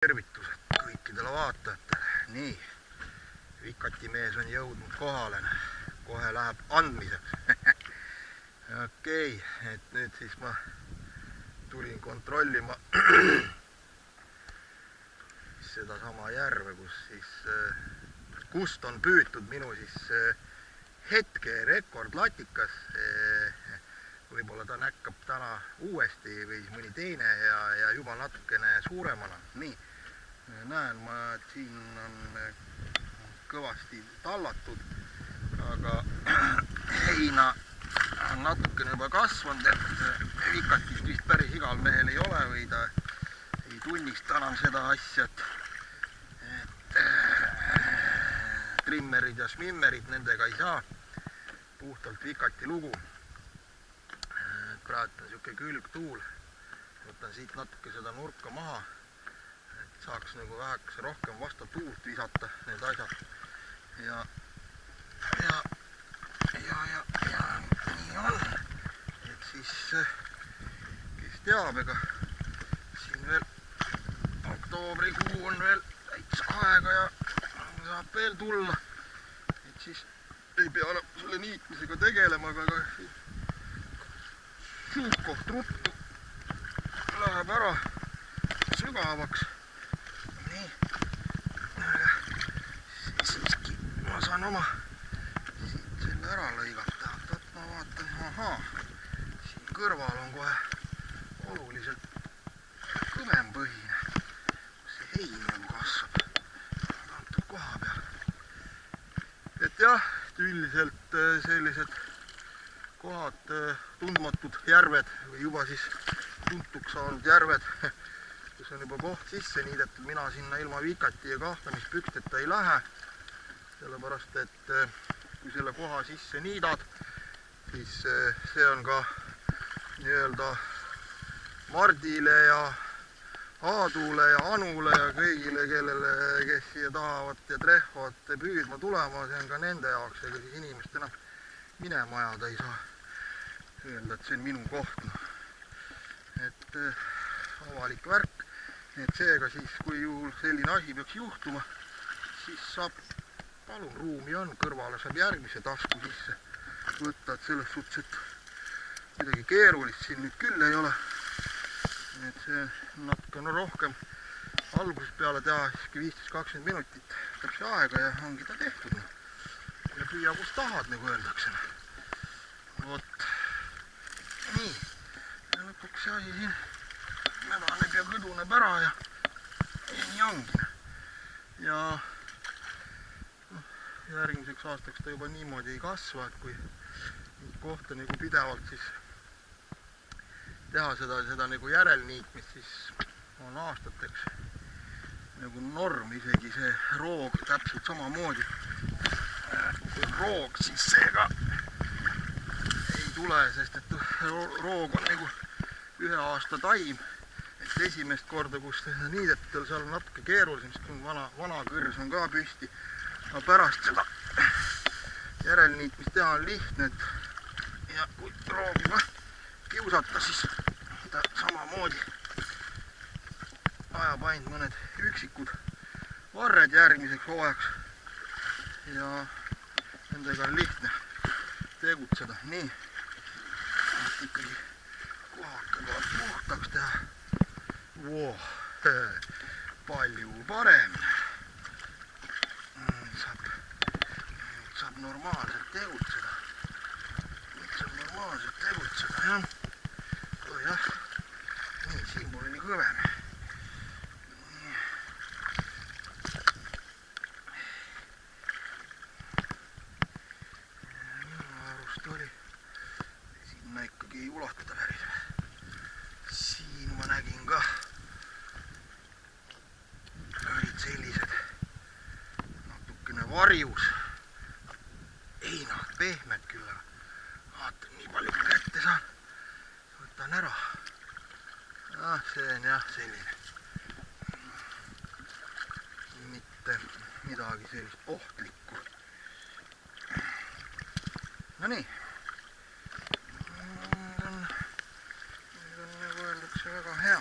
Tervitused kõikidele vaatajatele. Nii, vikatimees on jõudnud kohale. Kohe läheb andmiseks. Okei, et nüüd siis ma tulin kontrollima sedasama järve, kust on püütud minu hetke rekordlatikas. Võib-olla ta näkkab täna uuesti või mõni teine ja juba natukene suuremana. Nii, näen ma, et siin on kõvasti tallatud, aga heina on natukene juba kasvanud, et vikatist vist päris igal mehel ei ole või ta ei tunnista enam seda asja, et trimmerid ja smimmerid nendega ei saa. Puhtalt vikati lugu. Praegu on niisugune külgtuul. Võtan siit natuke seda nurka maha, et saaks nagu väheks rohkem vastu tuult visata need asjad. Ja nii on. Et siis, kes teab, ega siin veel oktoobrikuu on veel täitsa aega ja saab veel tulla. Et siis ei pea selle niitmisega tegelema, aga suht-koht ruttu läheb ära sügavaks. Nii, siiski ma saan oma siit selle ära lõigata. Ma vaatan, ahaa, siin kõrval on kohe oluliselt kõvem põhine, kus see hein nagu kasvab antud koha peal. Et jah, üldiselt sellised kohad, tundmatud järved või juba siis tuntuks saanud järved, kus on juba koht sisse niidetud. Mina sinna ilma vikati ja kahtamispüksteta ei lähe, sellepärast et kui selle koha sisse niidad, siis see on ka nii-öelda Mardile ja Aadule ja Anule ja kõigile, kes siia tahavad ja trehvad püüdma tulema, see on ka nende jaoks, ega siis inimest enam minema ajada ei saa öelda, et see on minu koht. Et avalik värk, et seega siis, kui juhul selline asi peaks juhtuma, siis saab, palun, ruumi on, kõrvale saab järgmise tasku sisse võtta, et selles suhtes, et midagi keerulist siin nüüd küll ei ole. Et see natuke rohkem algusest peale teha, 15-20 minutit võtab see aega ja ongi ta tehtud. Ja püüa kus tahad, nagu öeldakse. Vot, nii. Ja lõpuks see asi siin mädaneb ja kõduneb ära ja nii ongi. Ja järgmiseks aastaks ta juba niimoodi ei kasva, et kui kohta nagu pidevalt siis teha seda nagu järelniitmist, siis on aastateks nagu norm isegi see roog täpselt samamoodi. Kui on roog, siis seega ei tule, sest et roog on nagu 1 aasta taim. Et esimest korda, kus niidetel seal on natuke keerulisem, siis kui vana kõrs on ka püsti. Aga pärast seda järelniitmist teha on lihtne, et ja kui roogi kiusata, siis ta samamoodi ajab ainult mõned üksikud varred järgmiseks hooajaks ja nendega on lihtne tegutseda. Nii, et ikkagi kohaka tuleb puhtaks teha. Palju parem. Saab normaalselt tegutseda. Jah. Jah. Nii, siin pole nii kõvem. Minu arust oli sinna ikkagi ei ulatuda päris. Siin ma nägin ka olid sellised natukene varjus heinad, pehmed küll, aga vaatan, nii palju kui kätte saan, võtan ära. See on jah selline mitte midagi sellist ohtlikku. No nii, nüüd on nagu öeldakse väga hea.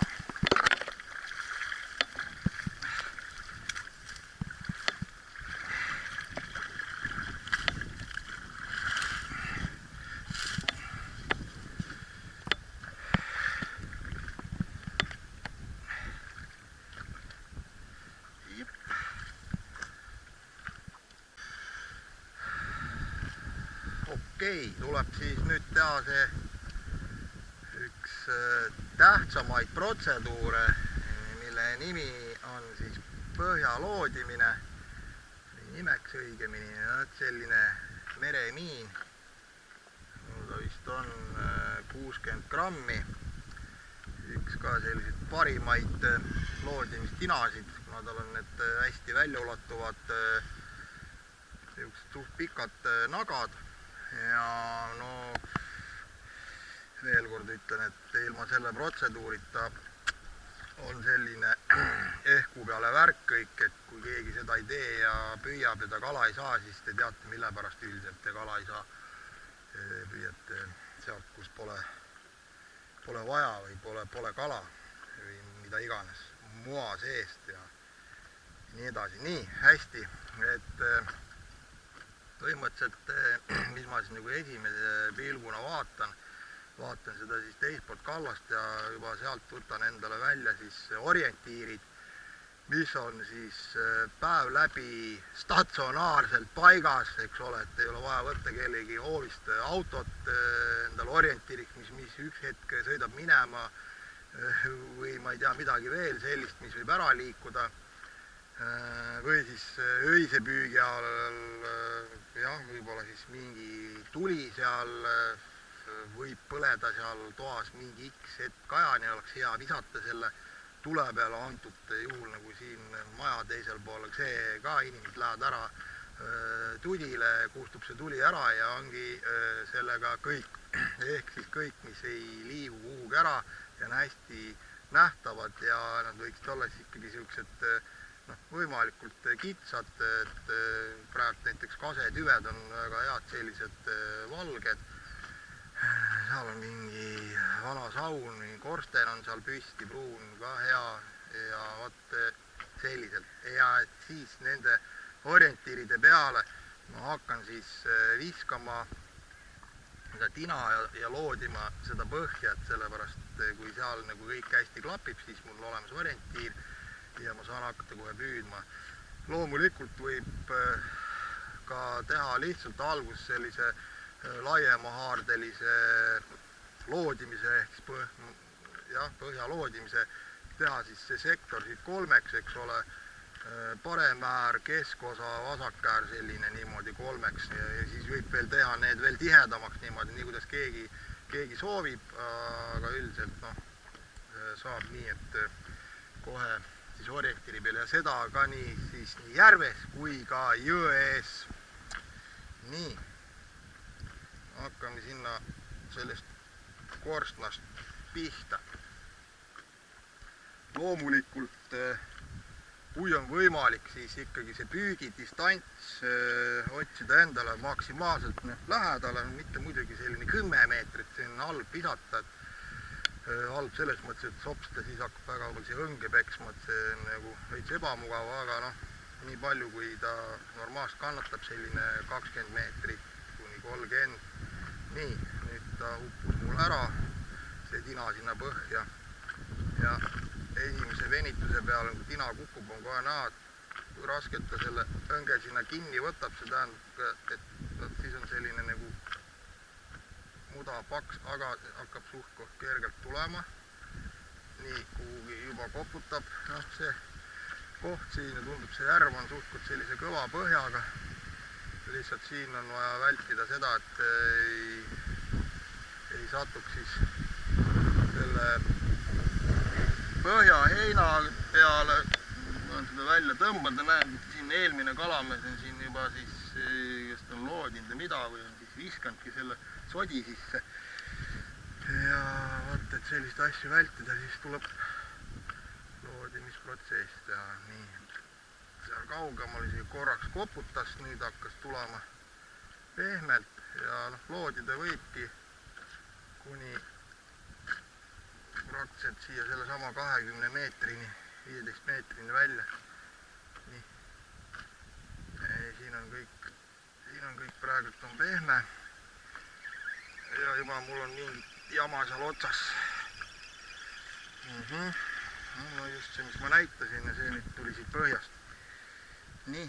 okei, tuleb siis nüüd teha see üks tähtsamaid protseduure, mille nimi on siis põhja loodimine, nimeks õigemini, selline meremiin. Mul ta vist on 60 grammi, üks ka selliseid parimaid loodimistinasid, kuna tal on need hästi väljaulatuvad suht pikad nagad ja no veel kord ütlen, et ilma selle protseduurita on selline ehku peale värk kõik, et kui keegi seda ei tee ja püüab ja ta kala ei saa, siis te teate, mille pärast üldiselt te kala ei saa. Püüate sealt, kus pole vaja või pole kala või mida iganes, mua seest ja nii edasi. Nii, hästi, et põhimõtteliselt, mis ma siis nagu esimese pilguna vaatan seda siis teist poolt kallast ja juba sealt võtan endale välja siis orientiirid, mis on siis päev läbi statsionaarselt paigas, eks ole, et ei ole vaja võtta kellegi hoovist autot endale orientiiriks, mis üks hetk sõidab minema või ma ei tea midagi veel sellist, mis võib ära liikuda. Või siis öise püügi all, jah, võib-olla siis mingi tuli seal, võib põleda seal toas mingi X hetk kajani, oleks hea visata selle tule peale antud juhul, nagu siin maja teisel pool, see ka inimesed lähevad ära tudile, kustub see tuli ära ja ongi sellega kõik, ehk siis kõik, mis ei liigu kuhugi ära ja on hästi nähtavad ja nad võiksid olla siis ikkagi sellised võimalikult kitsad, et praegu näiteks kasetüved on väga head sellised valged. Seal on mingi vana saun, korsten on seal püsti, pruun ka hea ja vot selliselt. Ja et siis nende orientiiride peale ma hakkan siis viskama seda tina ja loodima seda põhja, et sellepärast kui seal nagu kõik hästi klapib, siis mul on olemas orientiir ja ma saan hakata kohe püüdma. Loomulikult võib ka teha lihtsalt alguses sellise laiemahaardelise loodimise ehk põhja loodimise, teha siis see sektor siit kolmeks, eks ole, paremäär, keskosa, vasakäär selline niimoodi kolmeks ja siis võib veel teha need veel tihedamaks niimoodi, nii kuidas keegi soovib, aga üldiselt saab nii, et kohe siis orientiiri peal ja seda ka nii järves kui ka jõe ees. Nii. Hakkame sinna sellest korstnast pihta. Loomulikult, kui on võimalik, siis ikkagi see püügidistants otsida endale maksimaalselt lähedale, mitte muidugi selline 10 meetrit, see on halb visata, halb selles mõttes, et sopsida siis hakkab väga palju see õnge peksma, et see on nagu veits ebamugav, aga nii palju, kui ta normaalselt kannatab, selline 20 meetrit kuni 30. Nii, nüüd ta uppus mul ära, see tina sinna põhja ja esimese venituse peale, kui tina kukub, on kohe näha, kui raskelt ta selle õnge sinna kinni võtab, see tähendab, et siis on selline nagu muda paks, aga hakkab suht kergelt tulema. Nii, kuhugi juba koputab, see koht siin ja tundub, see järv on suht sellise kõva põhjaga. Lihtsalt siin on vaja vältida seda, et ei satuks siis selle põhja heina peale. Ma olen seda välja tõmbada, näen, et siin eelmine kalamees on siin juba siis, kes ta on loodinud ja mida, või on siis viskanudki selle sodi sisse. Ja vaat, et sellist asju vältida, siis tuleb loodimisprotsess teha. Nii. Seal kaugemal korraks koputas, nüüd hakkas tulema pehmelt ja loodida võibki kuni praktiliselt siia selle sama 20 meetrini, 15 meetrini välja. Nii. Siin on kõik praegult on pehme ja juba mul on mingi jama seal otsas. No just see, mis ma näitasin ja see nüüd tuli siit põhjast. Nii.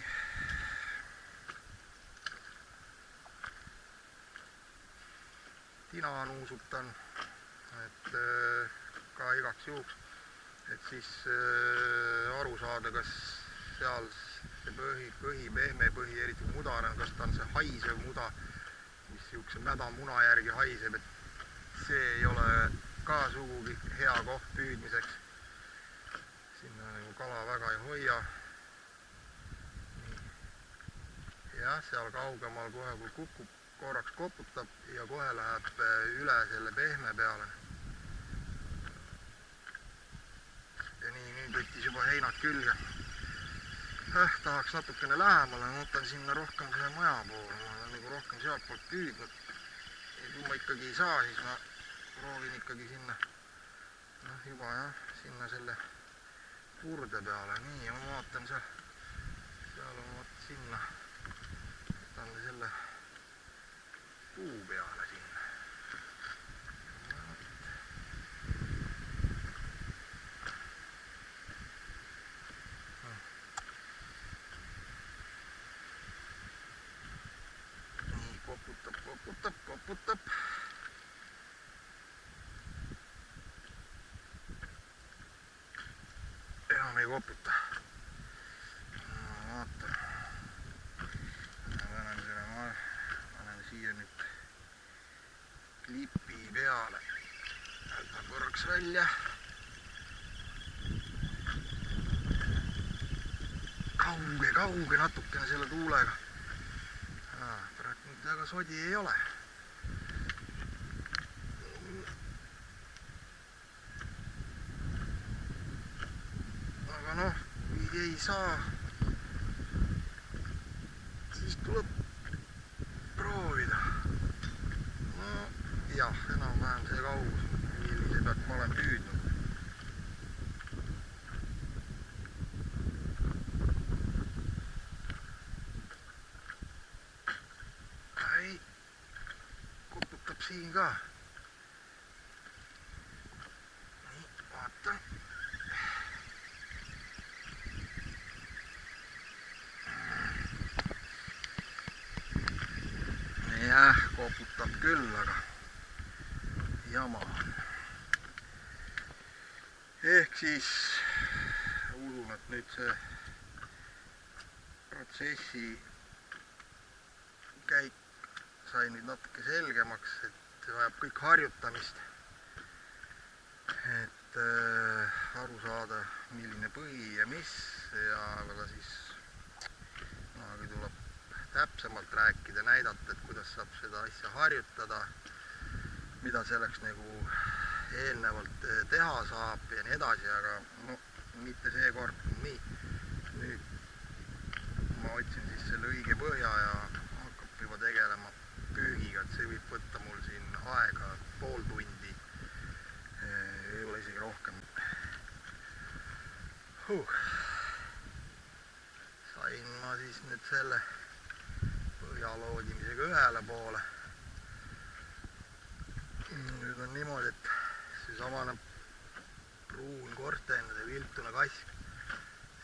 tina nuusutan, et ka igaks juhuks, et siis aru saada, kas seal see põhi, pehme põhi, eriti mudane on, kas ta on see haisev muda, mis siukse mäda muna järgi haiseb, et see ei ole ka sugugi hea koht püüdmiseks. Sinna nagu kala väga ei hoia. Jah, seal kaugemal kohe, kui kukub, korraks koputab ja kohe läheb üle selle pehme peale. Ja nii, nüüd võttis juba heinad külge. Tahaks natukene lähemale, ma võtan sinna rohkem selle maja poole, ma olen nagu rohkem sealt poolt püüdnud. Ja kui ma ikkagi ei saa, siis ma proovin ikkagi sinna, juba jah, sinna selle kurde peale. Nii, ja ma vaatan seal on vaat sinna, võtan selle puu peale sinna. Koputab. Enam ei koputa. Vaatan. Panen siia nüüd klipi peale. Võtan korraks välja. Kauge natukene selle tuulega. Praegu nüüd väga sodi ei ole. Aga noh, kui ei saa, siis tuleb proovida. No jah, enam-vähem see kaugus, millise pealt ma olen püüdnud. Koputab siin ka. Nii, vaatan. Jah, koputab küll, aga jama on. Ehk siis usun, et nüüd see protsessi käik sai nüüd natuke selgemaks, et see vajab kõik harjutamist, et aru saada, milline põhi ja mis, ja aga siis kunagi tuleb täpsemalt rääkida, näidata, et kuidas saab seda asja harjutada, mida selleks nagu eelnevalt teha saab ja nii edasi, aga no, mitte seekord nii. Nüüd ma otsin siis selle õige põhja ja hakkab juba tegelema püügiga, et see võib võtta mul siin aega pool tundi, võib-olla isegi rohkem. Sain ma siis nüüd selle põhja loodimisega ühele poole. Nüüd on niimoodi, et see samane pruun korsten, see viltune kask,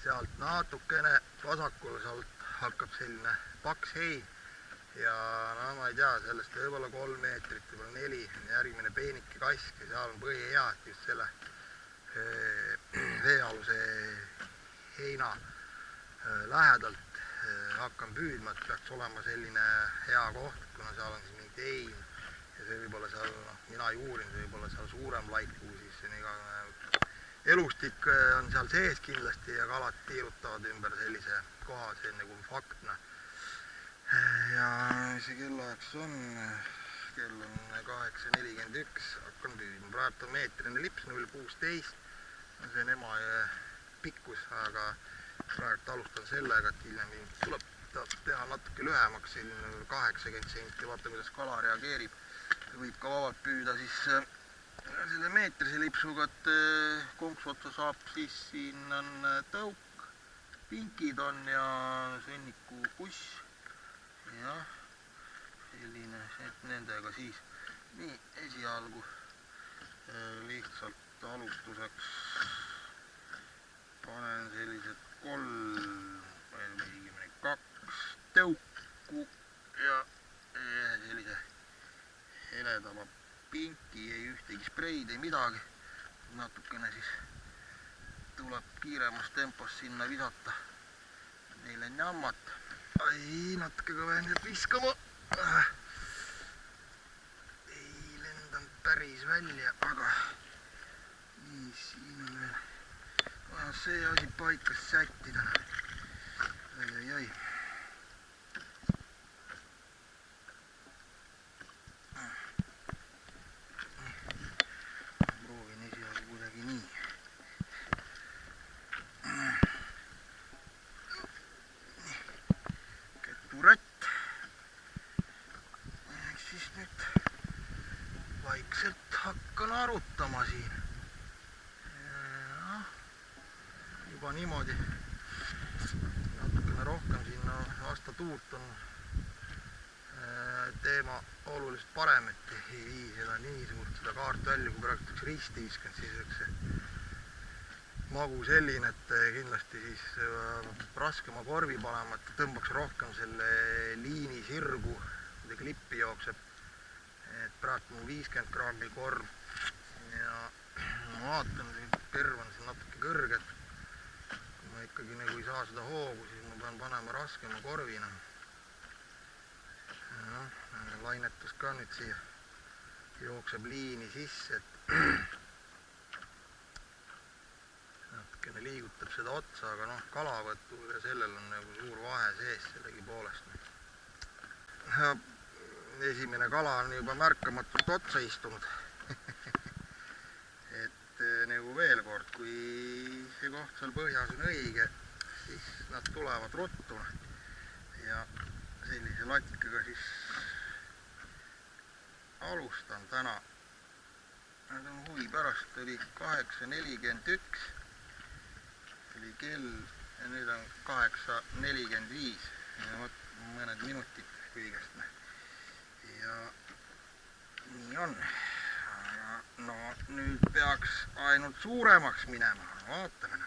sealt natukene vasakule sealt hakkab selline paks hein. Ja no ma ei tea, sellest võib-olla 3 meetrit, võib-olla 4, järgmine peenike kask ja seal on põhi hea, et just selle veealuse heina lähedalt hakkan püüdma, et peaks olema selline hea koht, kuna seal on siis mingit hein ja see võib-olla seal, mina ei uurinud, võib-olla seal suurem laikuu, siis see on iga elustik on seal sees kindlasti ja kalad tiirutavad ümber sellise koha, see on nagu faktne. Ja see kellaajaks on, kell on 8.41, hakkan püüdma, praegu on meetrine lips 0.16, see on Emajõe pikkus, aga praegu alustan sellega, et hiljem tuleb teha natuke lühemaks, 80 senti, vaata kuidas kala reageerib. Võib ka vabalt püüda siis selle meetrise lipsuga, et konksu otsa saab, siis siin on tõuk, pinkid on ja sõnniku kuss. Jah, selline, et nendega siis nii esialgu lihtsalt alustuseks panen sellised 3 või 2 tõuku ja sellise heledama keegi spreid, ei midagi. Natukene siis tuleb kiiremas tempos sinna visata neile njammat. Ai, natuke kõvem jääb viskama. Ei lendanud päris välja, aga nii, siin on veel see asi paikas sättida. Ai. Proovin esialgu kuidagi nii. Keturatt. Siis nüüd vaikselt hakkan arutama siin. Juba niimoodi natukene rohkem sinna aasta tuult on teema oluliselt parem, et ei vii seda nii suurt seda kaart välja, kui praegu üks risti viskanud, siis üks magu selline, et kindlasti siis raskema korvi panema, et tõmbaks rohkem selle liini sirgu, kui ta klippi jookseb. Et praegu mul 50 grammi korv ja ma vaatan, perv on siin natuke kõrged. Kui ma ikkagi nagu ei saa seda hoogu, siis ma pean panema raskema korvina. Lainetus ka nüüd siia jookseb liini sisse, et natukene liigutab seda otsa, aga noh, kalavõtul ja sellel on nagu suur vahe sees sellegi poolest. Esimene kala on juba märkamatult otsa istunud. Et nagu veel kord, kui see koht seal põhjas on õige, siis nad tulevad ruttu ja sellise latikaga siis alustan täna. Nad on huvi pärast, oli 8.41 oli kell ja nüüd on 8.45 ja mõned minutid kõigest. Ja nii on. Aga no nüüd peaks ainult suuremaks minema, vaatame.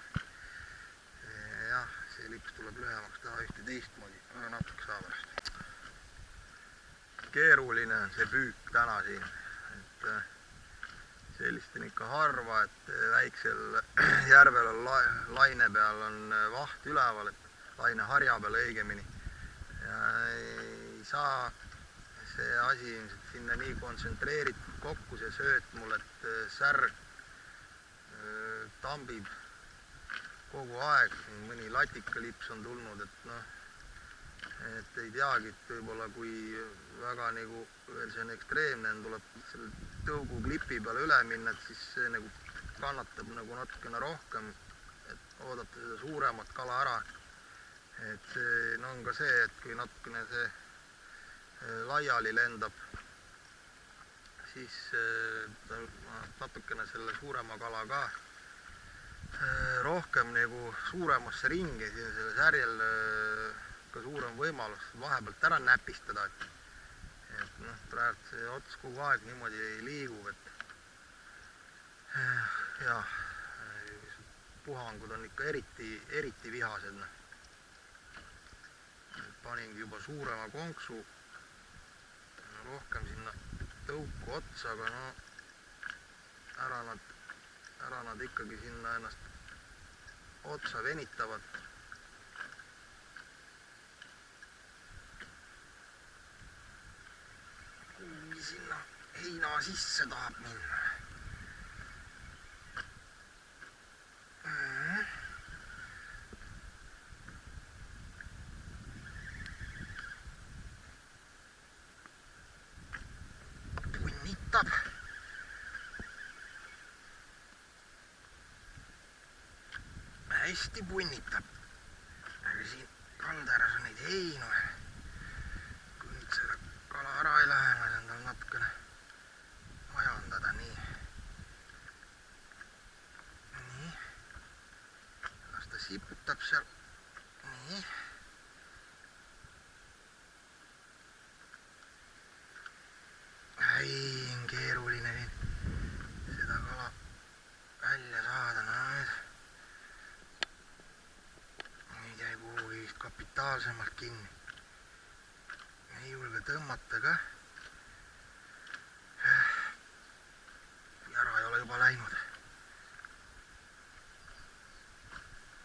Jah, see lips tuleb lühemaks taha ühte teistmoodi, aga natuke saa pärast. Keeruline on see püük täna siin, et sellist on ikka harva, et väiksel järvel on laine peal on vaht üleval, et laine harja peal õigemini. Ja ei saa see asi ilmselt sinna nii kontsentreeritud kokku, see sööt mul, et särg tambib kogu aeg. Mõni latikalips on tulnud, et noh, et ei teagi, et võib-olla kui väga nagu veel see on ekstreemne, tuleb selle tõugu klipi peale üle minna, et siis see nagu kannatab nagu natukene rohkem, et oodata seda suuremat kala ära. Et see on ka see, et kui natukene see laiali lendab, siis natukene selle suurema kala ka rohkem nagu suuremasse ringi, siin selle särjel ka suurem võimalus vahepealt ära näpistada, et noh, praegu see ots kogu aeg niimoodi ei liigub, et jah, puhangud on ikka eriti vihased. Paningi juba suurema konksu rohkem sinna tõuku otsa, aga no ära nad ikkagi sinna ennast otsa venitavad. Kui sinna heina sisse tahab minna. Punnitab. Hästi punnitab. Aga siin kalderas on neid heinu. Kui nüüd selle kala ära ei lähe, ma saan tal natukene majandada, nii. Nii. Las ta siputab seal. Nii. Ai, on keeruline seda kala välja saada. Nüüd jäi kuhugi vist kapitaalsemalt kinni. Ei julge tõmmata ka. juba läinud.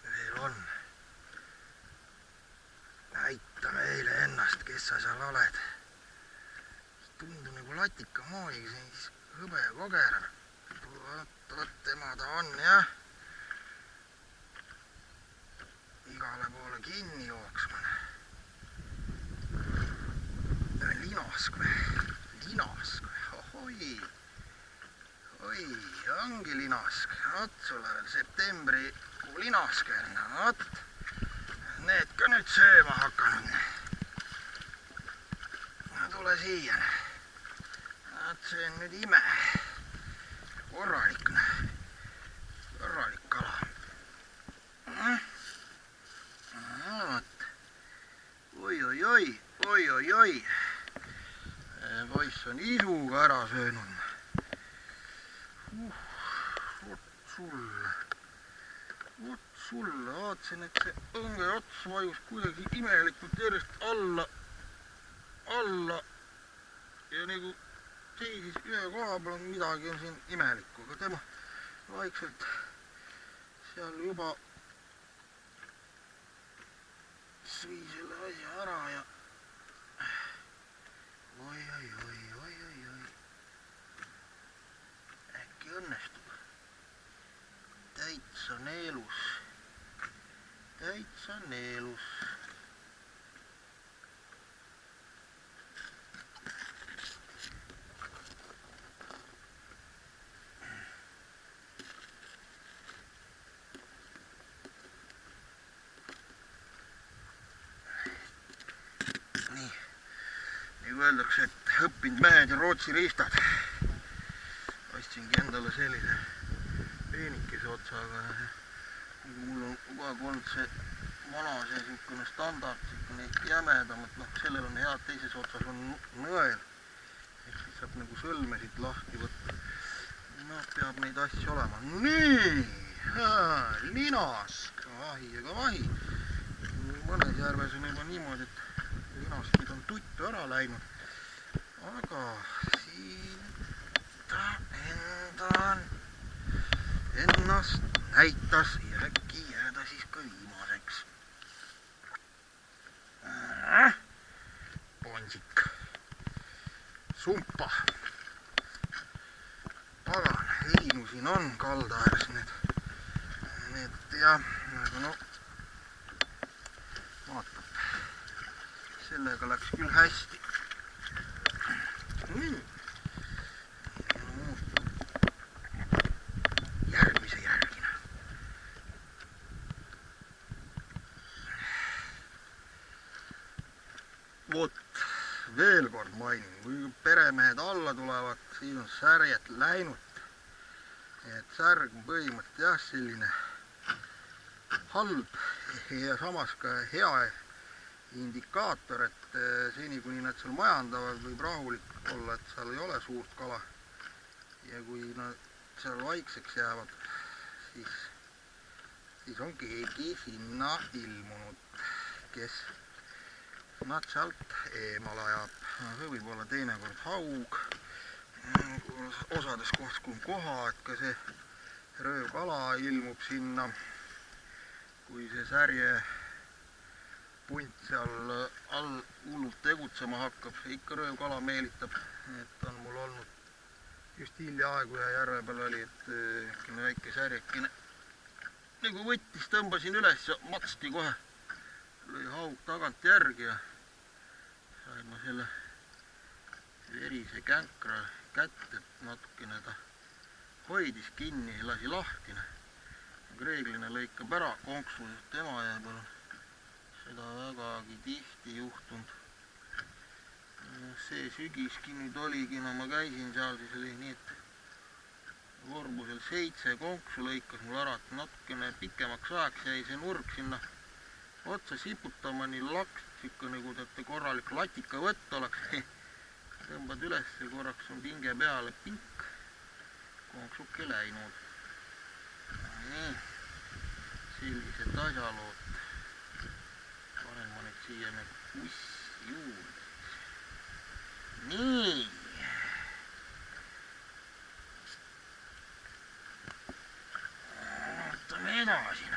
Veel on. Näita meile ennast, kes sa seal oled. Tundub nagu latika moodiga, siis hõbe ja koger. Vot tema ta on, jah. Igale poole kinni jooksmane. Linask või? Linask või? Ohoi! Oi, ongi linask. Vot sulle veel septembrikuu linaskerna. Vot. Need ka nüüd sööma hakanud. Tule siia. Vot see on nüüd ime. Korralik kala. Vot. Oi. Poiss on isuga ära söönud. Vot sulle, vaatasin, et see õnge ots vajus kuidagi imelikult järjest alla ja nagu seisis ühe koha peal, midagi on siin imelikku, aga tema vaikselt seal juba sõi selle asja ära ja oi. Äkki õnnestub. Täitsa neelus. Nii, nagu öeldakse, et õppinud mehed ja Rootsi riistad. Ostsingi endale sellise peenikese otsaga. Mul on kogu aeg olnud see vana see siukene standard, siukene jämedam, et sellel on head, teises otsas on nõel. Ehk siis saab nagu sõlmesid lahti võtta. Peab neid asju olema. Nii, linask, vahi. Mõnes järves on juba niimoodi, et linaskid on tuttu ära läinud. Aga siin ta ennast näitas ja äkki jääda siis ka viimaseks. Ponsik. Sumpa. Pagan, heinu siin on kalda ääres need ja aga vaatab. Sellega läks küll hästi. Nii. Järgmise järgina. Vot, veel kord mainin, kui peremehed alla tulevad, siis on särjet läinud. Et särg on põhimõtteliselt jah selline halb ja samas ka hea indikaator, et seni kuni nad seal majandavad, võib rahulik olla, et seal ei ole suurt kala. Ja kui nad seal vaikseks jäävad, siis on keegi sinna ilmunud, kes nad sealt eemal ajab. See võib olla teinekord haug, osades kohas kui koha, et ka see röövkala ilmub sinna, kui see särje punt seal all hullult tegutsema hakkab, ikka röövkala meelitab. Et on mul olnud just hiljaaegu ja järve peal oli, et väike särjekene nagu võttis, tõmbasin üles ja matsti kohe. Lõi haug tagant järgi ja sain ma selle verise känkra kätte, et natukene ta hoidis kinni ja lasi lahti. Reeglina lõikab ära konksu, tema jääb on seda vägagi tihti juhtunud. See sügiski nüüd oligi, no ma käisin seal, siis oli nii, et vorbusel 7 konksu lõikas mul ära, et natukene pikemaks ajaks jäi see nurk sinna otsa siputama, nii laks, ikka nagu teate korralik latikavõtt oleks. Tõmbad üles ja korraks on pinge peale pink, konksuke läinud. Nii, sellised asjalood. Panen ma nüüd siia nagu pussi juurde. Nii. siin.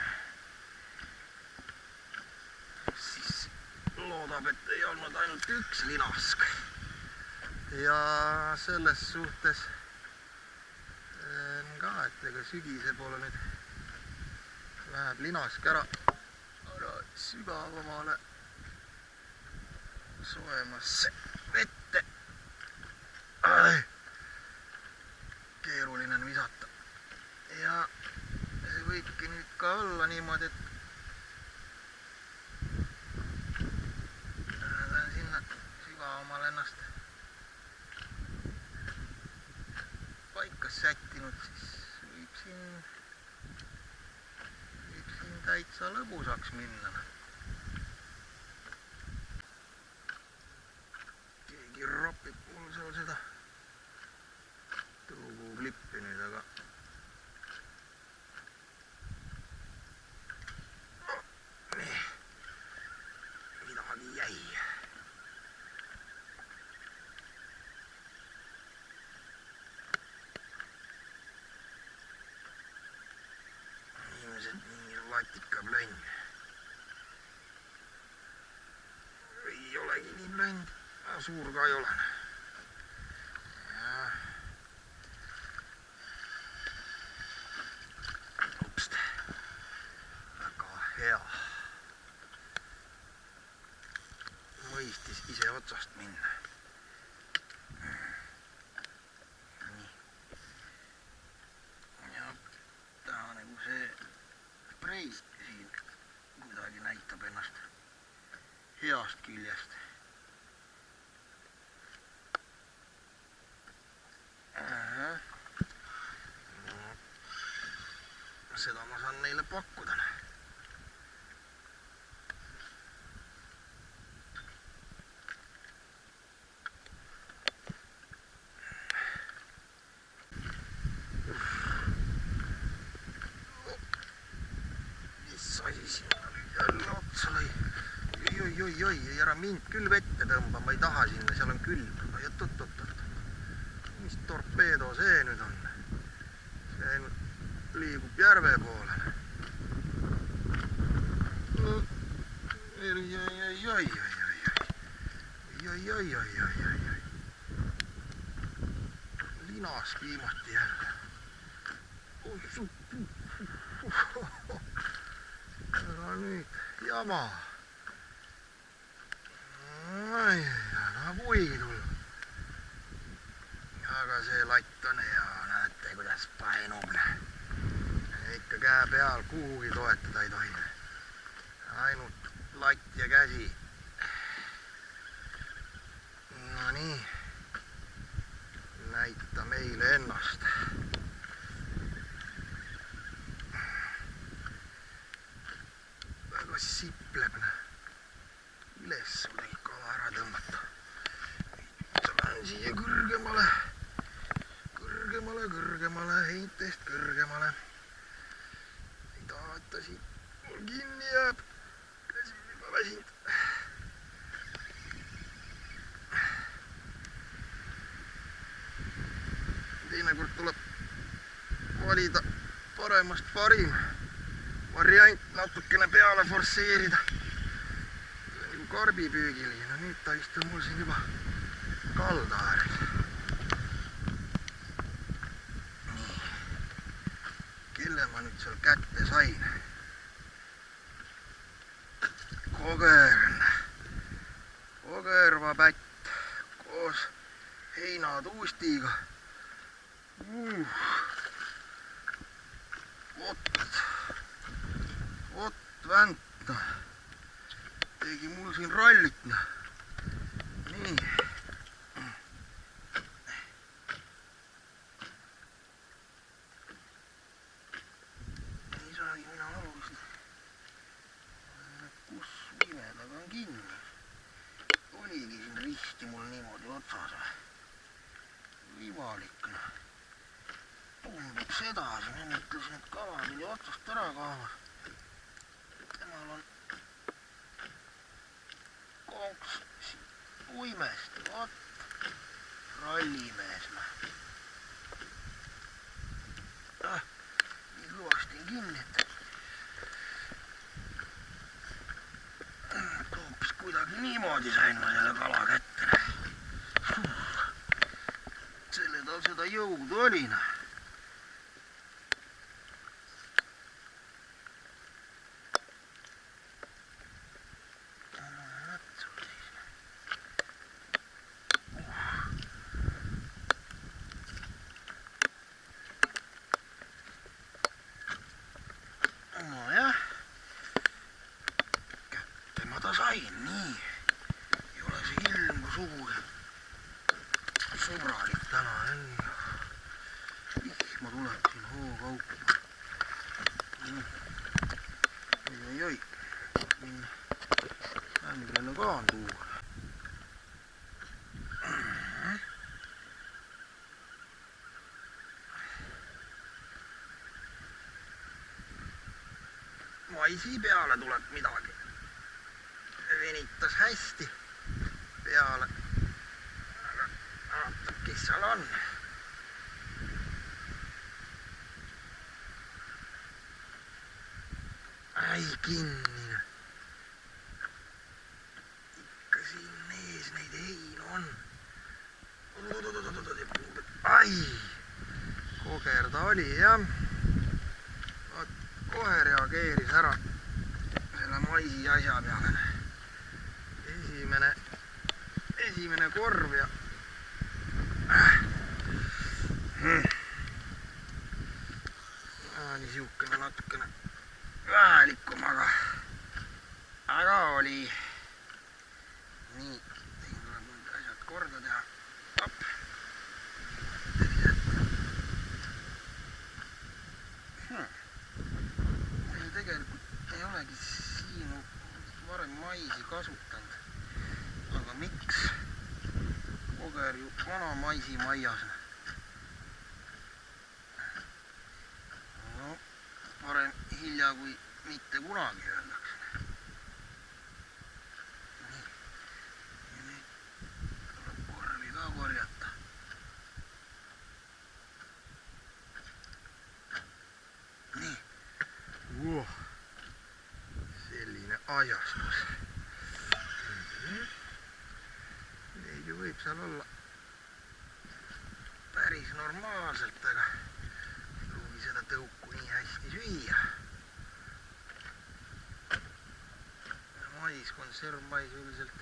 Siis loodab, et ei olnud ainult üks linask. Ja selles suhtes ka, et ega sügise poole nüüd läheb linask ära sügavamale soemasse vette. Keeruline on visata. Ja see võibki nüüd ka olla niimoodi, et lähen sinna sügavamale ennast paika sättinud, siis võib siin täitsa lõbusaks minna. Keegi ropib mul seal seda tõuguklippi nüüd, aga nii, midagi jäi. Inimesed nii latikab lönn. Ei olegi nii lönn, suur ka ei ole. Väga hea. Mõistis ise otsast minna. Nii. Ja taha nagu see sprei siin kuidagi näitab ennast heast küljest. Seda ma saan neile pakkuda. Mis asi sinna jälle otsa lõi? Oi, ei ära mind küll vette tõmba, ma ei taha sinna, seal on külm. Oot. Mis torpeedo see nüüd on? See nüüd liigub järve poole. Oi. Linas viimati jälle. Ära nüüd jama. Ära puigi tulla. Aga see latt on hea, näete kuidas painub. Ikka käe peal kuhugi toetada ei tohi. Ainult latt ja käsi. No nii. Näita meile ennast. Väga sipleb. Üles oli kala ära tõmmata. Lähen siia kõrgemale, heintest kõrgemale. Ei taha, et ta siit mul kinni jääb. Käsi on juba väsinud. Teinekord tuleb valida paremast parim variant, natukene peale forsseerida. Nagu karbipüügiline, no nüüd ta istub mul siin juba kalda ääres. Nii, kelle ma nüüd seal kätte sain? Kogervapätt koos heinatuustiga. Vot vänt, tegi mul siin rallit. Nii. Ei saagi mina aru vist, kus vimedaga on kinni. Oligi siin risti mul niimoodi otsas. Võimalik. Tundub sedasi, ma mõtlesin, et kala tuli otsast ära kaama. Temal on konks uimest, vot, rallimees. Nii kõvasti kinni, et Niimoodi sain ma selle kala kätte. Selle tal seda jõudu oli. Nojah. Kätte ma ta sain, nii. Ei ole see ilm kui sugugi sõbralik täna, ei. Vihma tuleb siin hookaupa. Oi. Ämbrile ka on tuua. Maisi peale tuleb midagi. Venitas hästi peale. Vaata, kes seal on. Ai kinnine. Ikka siin ees neid heinu on. Ai! Koger ta oli, jah. Kohe reageeris ära selle maisi asja peale. Esimene korv ja oli siukene natukene väelikum, aga oli. Nii, siin tuleb nüüd asjad korda teha. Op. Tegelikult ei olegi siin varem maisi kasutanud. Aga miks? Koger ju vana maisi maias. No, parem hilja kui mitte kunagi öeldakse. Nii. Ja nüüd tuleb korvi ka korjata. Nii. Selline ajastus. Neid ju võib seal olla päris normaalselt, aga ei pruugi seda tõuku nii hästi süüa. Mais, konservmais üldiselt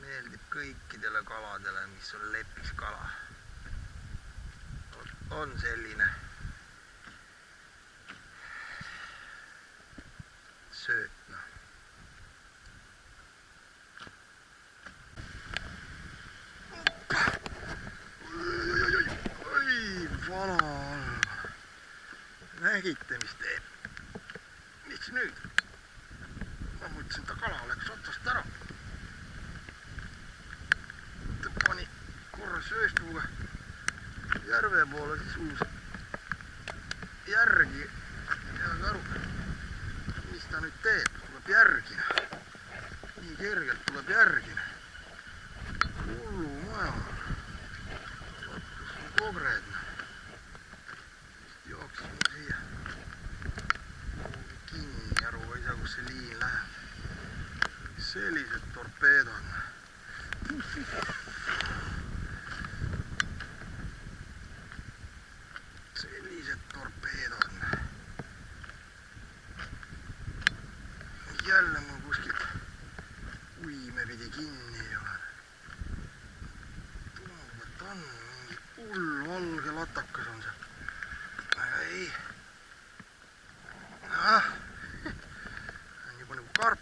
meeldib kõikidele kaladele, mis on lepiskala. On selline söötna. Oi, vana alma. Nägite, mis teeb? Mis nüüd? Ma mõtlesin, ta kala läks otsast ära. Ta pani korra sööstuga järve poole, siis uus järgi. Peagi aru, mis ta nüüd teeb. Tuleb järgine. Nii kergelt tuleb järgine. Hullu maja. Kus on kogred. Jooksin siia kinni, aru ei saa, kus see liin läheb. Sellised torpeedod. Sellised torpeedod. Jälle mul kuskilt uime pidi kinni ei ole. Tundub, et on mingi hull valge latakas on seal. Aga ei. On juba nagu karp.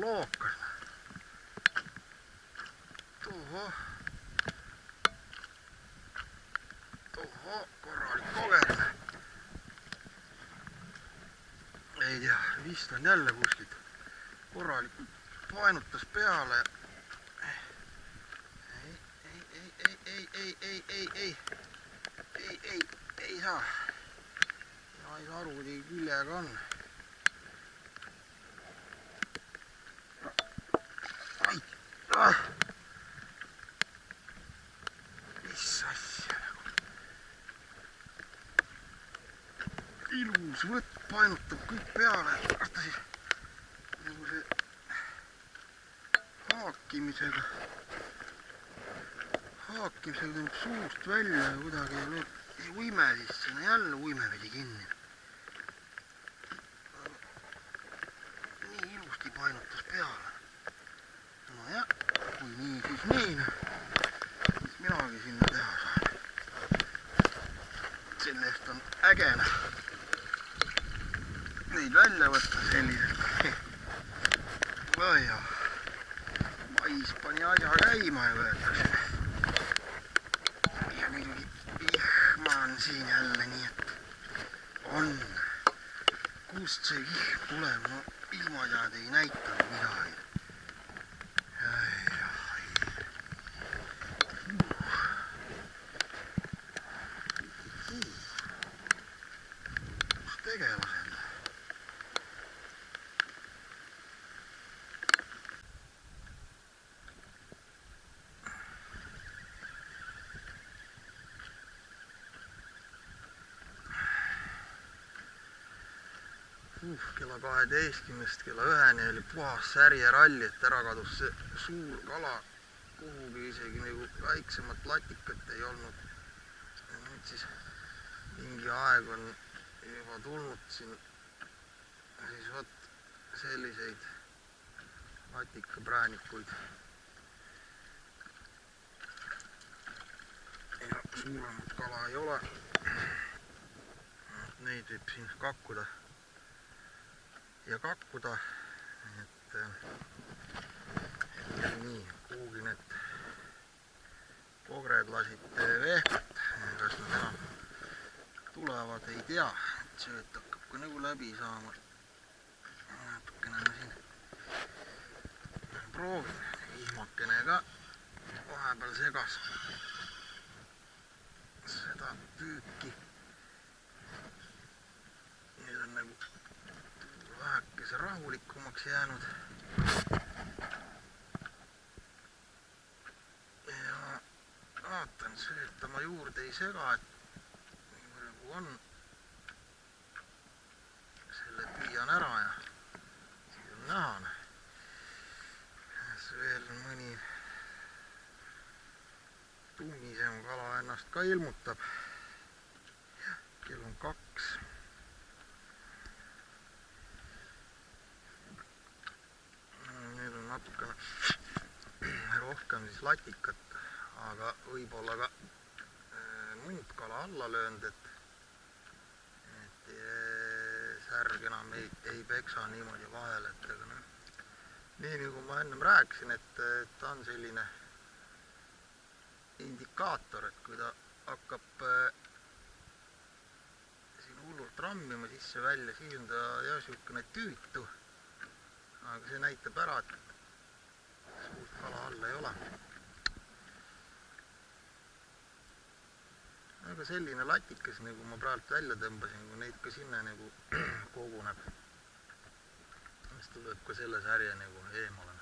Lookas. Toho, korralik koger. Ei tea, vist on jälle kuskilt korralikult paenutas peale. Ei saa. Ja ei saa aru, kuidagi küljega on. Mis asja nagu. Ilus võtt, paenutab kõik peale. Kas ta siis nagu see haakimisega tuleb suust välja ja kuidagi ei uime sisse, no jälle uime pidi kinni. Nii ilusti painutas peale. Nojah, kui nii, siis nii. Mis minagi sinna teha saan. Sellest on äge neid välja võtta selliselt. Ja mais pani asja käima ja võetakse. Ja muidugi vihma on siin jälle, nii et on. Kust see vihm tuleb? No ilmatead ei näitanud midagi. Kus tegelased? Kella 12-st kella 1-ni oli puhas särjeralli, et ära kadus see suur kala kuhugi, isegi nagu väiksemat latikat ei olnud. Ja nüüd siis mingi aeg on juba tulnud siin siis võt selliseid latikapraänikuid. Ja suuremat kala ei ole. Neid võib siin kakkuda. Ja kakkuda, et nii, kuhugi need kogred lasid vehkut, kas nad enam tulevad, ei tea, et sööt hakkab ka nagu läbi saama. Natukene ma siin proovin, vihmakene ka vahepeal segas seda püüki. Nüüd on nagu vähekese rahulikumaks jäänud. Ja vaatan, söötama juurde ei sega, et nii palju on. Selle püüan ära ja siis on näha. Veel mõni tumisem kala ennast ka ilmutab. Kell on 2. Natukene rohkem siis latikat, aga võib-olla ka muud kala alla löönud, et särg enam ei peksa niimoodi vahel, et nii nagu ma ennem rääkisin, et ta on selline indikaator, et kui ta hakkab siin hullult rammima sisse-välja, siis on ta jah siukene tüütu, aga see näitab ära, et suurt kala all ei ole. Aga selline latikas, nagu ma praegu välja tõmbasin, kui neid ka sinna nagu koguneb, siis tuleb ka selle särje nagu eemale.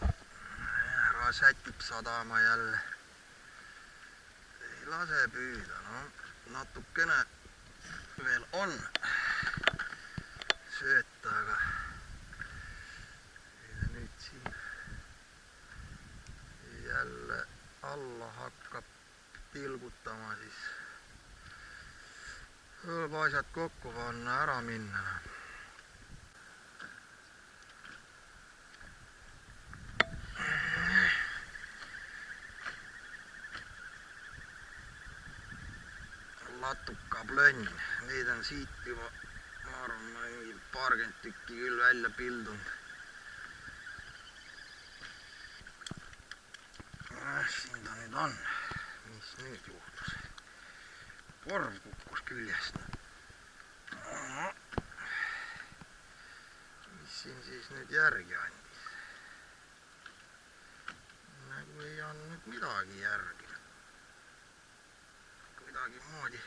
Ära sätib sadama jälle. Ei lase püüda, no natukene veel on sööta, aga nüüd siin jälle alla hakkab tilgutama, siis tuleb asjad kokku panna, ära minna. Latukaplönn, neid on siit juba, ma arvan, paarkümmend tükki küll välja pildunud. Siin ta nüüd on. Mis nüüd juhtus? Korv kukkus küljest. Mis siin siis nüüd järgi andis? Nagu ei andnud midagi järgi. Kuidagi moodi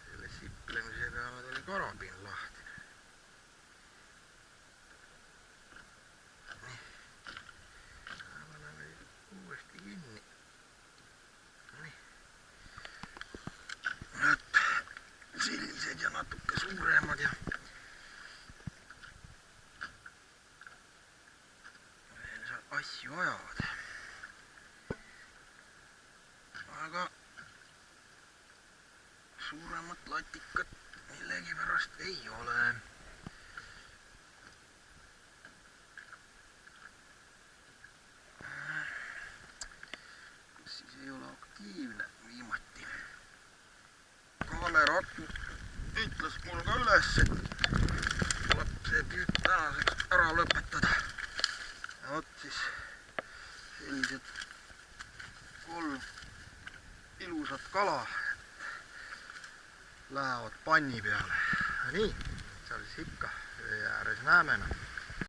selle siplemise peale tuli karabin lahti. Nii. Paneme uuesti kinni. Nii. Nüüd sellised ja natuke suuremat latikat millegipärast ei ole. Kas siis ei ole aktiivne viimati? Kalle Raku ütles mul ka üles, et tuleb see püüd tänaseks ära lõpetada. Ja vot siis sellised 3 ilusat kala lähevad panni peale. Nii, seal siis ikka jõe ääres näeme.